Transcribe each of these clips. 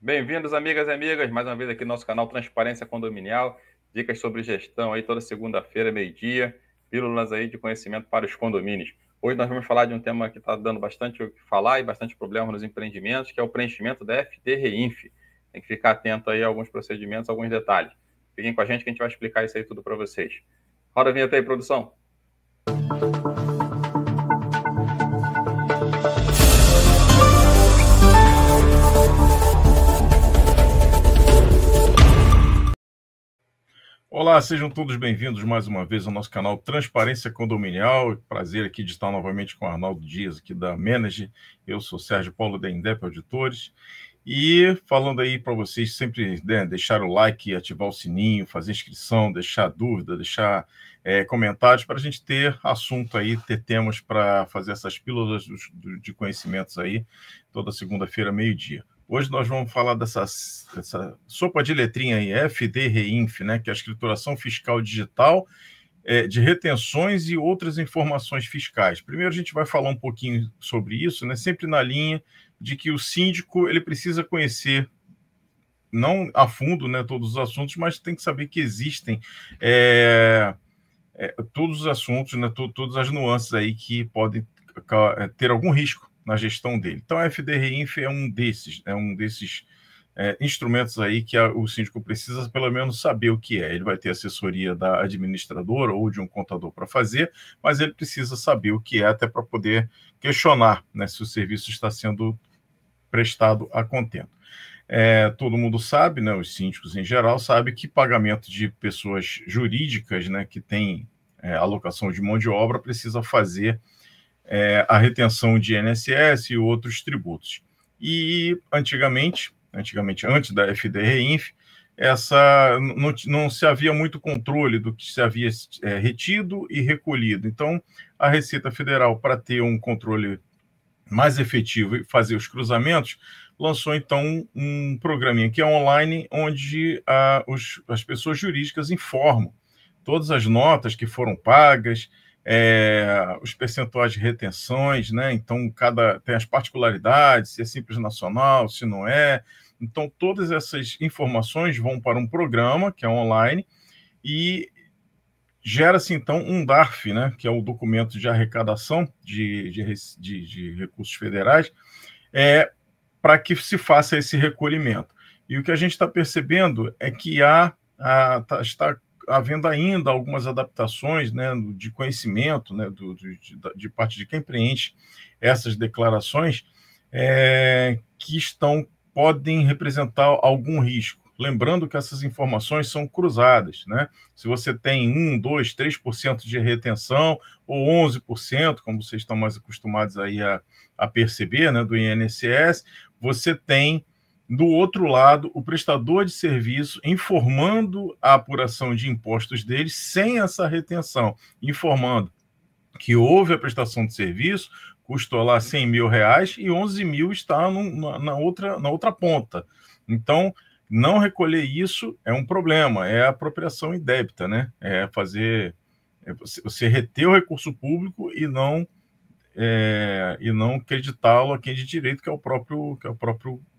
Bem-vindos, amigas e amigas, mais uma vez aqui no nosso canal Transparência Condominial. Dicas sobre gestão aí toda segunda-feira, meio-dia. Pílulas aí de conhecimento para os condomínios. Hoje nós vamos falar de um tema que está dando bastante o que falar e bastante problema nos empreendimentos, que é o preenchimento da FD-REINF. Tem que ficar atento aí a alguns procedimentos, alguns detalhes. Fiquem com a gente que a gente vai explicar isso aí tudo para vocês. Roda a vinheta aí, produção. Olá, sejam todos bem-vindos mais uma vez ao nosso canal Transparência Condominial. Prazer aqui de estar novamente com o Arnaldo Dias, aqui da Manage. Eu sou Sérgio Paulo da Indep Auditores. E falando aí para vocês sempre deixar o like, ativar o sininho, fazer inscrição, deixar dúvida, deixar comentários para a gente ter assunto aí, ter temas para fazer essas pílulas de conhecimentos aí toda segunda-feira, meio-dia. Hoje nós vamos falar dessa sopa de letrinha aí, FD-REINF, né, que é a escrituração fiscal digital de retenções e outras informações fiscais. Primeiro a gente vai falar um pouquinho sobre isso, né, sempre na linha de que o síndico ele precisa conhecer, não a fundo, né, todos os assuntos, mas tem que saber que existem todos os assuntos, né, todas as nuances aí que podem ter algum risco na gestão dele. Então, a FD-REINF é um desses instrumentos aí que o síndico precisa pelo menos saber o que é. Ele vai ter assessoria da administradora ou de um contador para fazer, mas ele precisa saber o que é até para poder questionar, né, se o serviço está sendo prestado a contento. Todo mundo sabe, né, os síndicos em geral, sabem que pagamento de pessoas jurídicas, né, que têm alocação de mão de obra, precisa fazer a retenção de INSS e outros tributos. E antigamente, antes da FD-REINF, não se havia muito controle do que se havia retido e recolhido. Então, a Receita Federal, para ter um controle mais efetivo e fazer os cruzamentos, lançou então um programinha que é online, onde as pessoas jurídicas informam todas as notas que foram pagas, os percentuais de retenções, né? Então, tem as particularidades, se é simples nacional, se não é. Então, todas essas informações vão para um programa, que é online, e gera-se, então, um DARF, né? Que é o documento de arrecadação de recursos federais, para que se faça esse recolhimento. E o que a gente está percebendo é que está havendo ainda algumas adaptações, né, de conhecimento, né, de parte de quem preenche essas declarações, que podem representar algum risco. Lembrando que essas informações são cruzadas, né? Se você tem 1, 2, 3% de retenção, ou 11%, como vocês estão mais acostumados aí a perceber, né, do INSS, você tem do outro lado, o prestador de serviço informando a apuração de impostos dele sem essa retenção, informando que houve a prestação de serviço, custou lá R$100 mil e 11 mil está na outra ponta. Então, não recolher isso é um problema, é apropriação indébita, né? Você reter o recurso público e não acreditá-lo a quem de direito, que é o próprio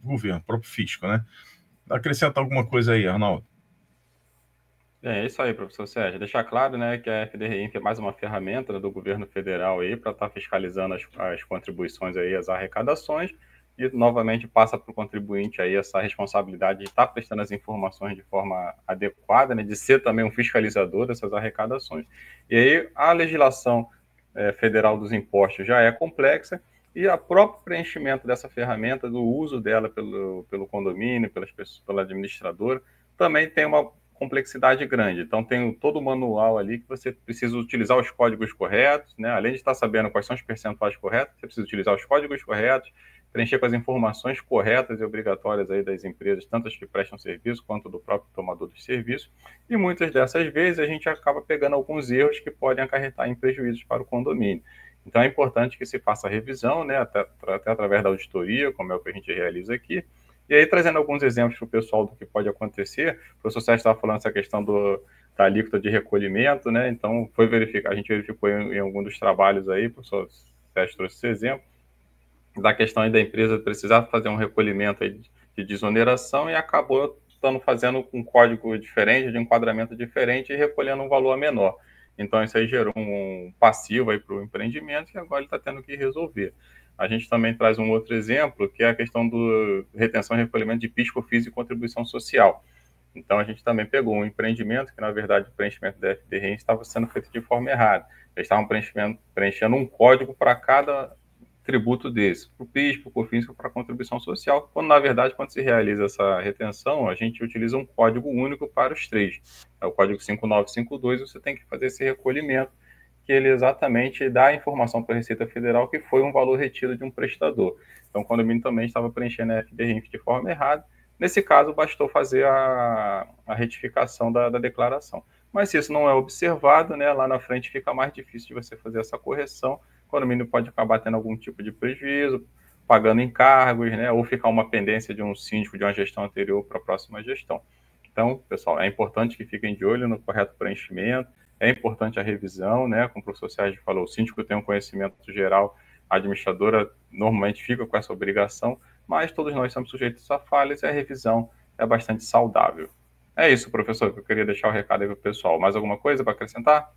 governo, o próprio fisco, né? Acrescenta alguma coisa aí, Arnaldo? É isso aí, professor Sérgio. Deixar claro, né, que a FD-REINF é mais uma ferramenta, né, do governo federal aí para estar fiscalizando as contribuições aí, as arrecadações, e novamente passa para o contribuinte aí essa responsabilidade de estar prestando as informações de forma adequada, né, de ser também um fiscalizador dessas arrecadações. E aí a legislação federal dos impostos já é complexa, e o próprio preenchimento dessa ferramenta, do uso dela pelo condomínio, pela administradora, também tem uma complexidade grande. Então, tem todo o manual ali que você precisa utilizar os códigos corretos, né? Além de estar sabendo quais são os percentuais corretos, você precisa utilizar os códigos corretos, preencher com as informações corretas e obrigatórias aí das empresas, tanto as que prestam serviço quanto do próprio tomador de serviço. E muitas dessas vezes a gente acaba pegando alguns erros que podem acarretar em prejuízos para o condomínio. Então, é importante que se faça a revisão, né? Até através da auditoria, como é o que a gente realiza aqui. E aí, trazendo alguns exemplos para o pessoal do que pode acontecer, o professor Sérgio estava falando essa questão da alíquota de recolhimento, né? Então, a gente verificou em algum dos trabalhos aí, o professor Sérgio trouxe esse exemplo, da questão aí da empresa precisar fazer um recolhimento aí de de desoneração e acabou fazendo um código diferente, de enquadramento diferente e recolhendo um valor menor. Então, isso aí gerou um passivo para o empreendimento e agora ele está tendo que resolver. A gente também traz um outro exemplo, que é a questão do retenção e recolhimento de PIS, COFINS e contribuição social. Então, a gente também pegou um empreendimento que, na verdade, o preenchimento da FDRE estava sendo feito de forma errada. Eles estavam preenchendo um código para cada tributo desse, para o PIS, para o COFINS e para a contribuição social, quando, na verdade, quando se realiza essa retenção, a gente utiliza um código único para os três. É o código 5952, você tem que fazer esse recolhimento, que ele exatamente dá a informação para a Receita Federal que foi um valor retido de um prestador. Então, o condomínio também estava preenchendo a FDRINF de forma errada. Nesse caso, bastou fazer a retificação da declaração. Mas se isso não é observado, né, lá na frente fica mais difícil de você fazer essa correção. O condomínio pode acabar tendo algum tipo de prejuízo, pagando encargos, né, ou ficar uma pendência de um síndico de uma gestão anterior para a próxima gestão. Então, pessoal, é importante que fiquem de olho no correto preenchimento, é importante a revisão, né, como o professor Sérgio falou, o síndico tem um conhecimento geral, a administradora normalmente fica com essa obrigação, mas todos nós somos sujeitos a falhas e a revisão é bastante saudável. É isso, professor, que eu queria deixar o recado aí para o pessoal. Mais alguma coisa para acrescentar?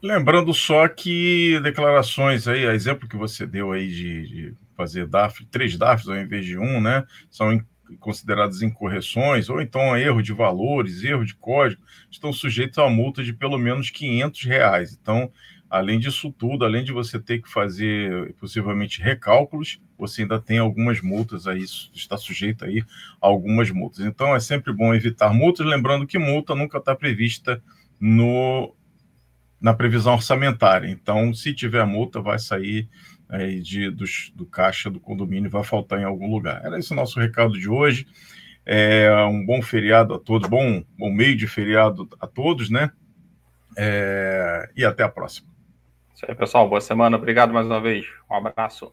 Lembrando só que declarações aí, a exemplo que você deu aí de fazer DAF, 3 DAFs ao invés de 1, né, são consideradas incorreções, ou então erro de valores, erro de código, estão sujeitos a multa de pelo menos R$500. Então, além disso tudo, além de você ter que fazer possivelmente recálculos, você ainda tem algumas multas aí, está sujeito aí a algumas multas. Então, é sempre bom evitar multas, lembrando que multa nunca está prevista na previsão orçamentária. Então, se tiver multa, vai sair aí do caixa do condomínio, vai faltar em algum lugar. Era esse o nosso recado de hoje. Um bom feriado a todos, bom meio de feriado a todos, né? E até a próxima. Isso aí, pessoal. Boa semana. Obrigado mais uma vez. Um abraço.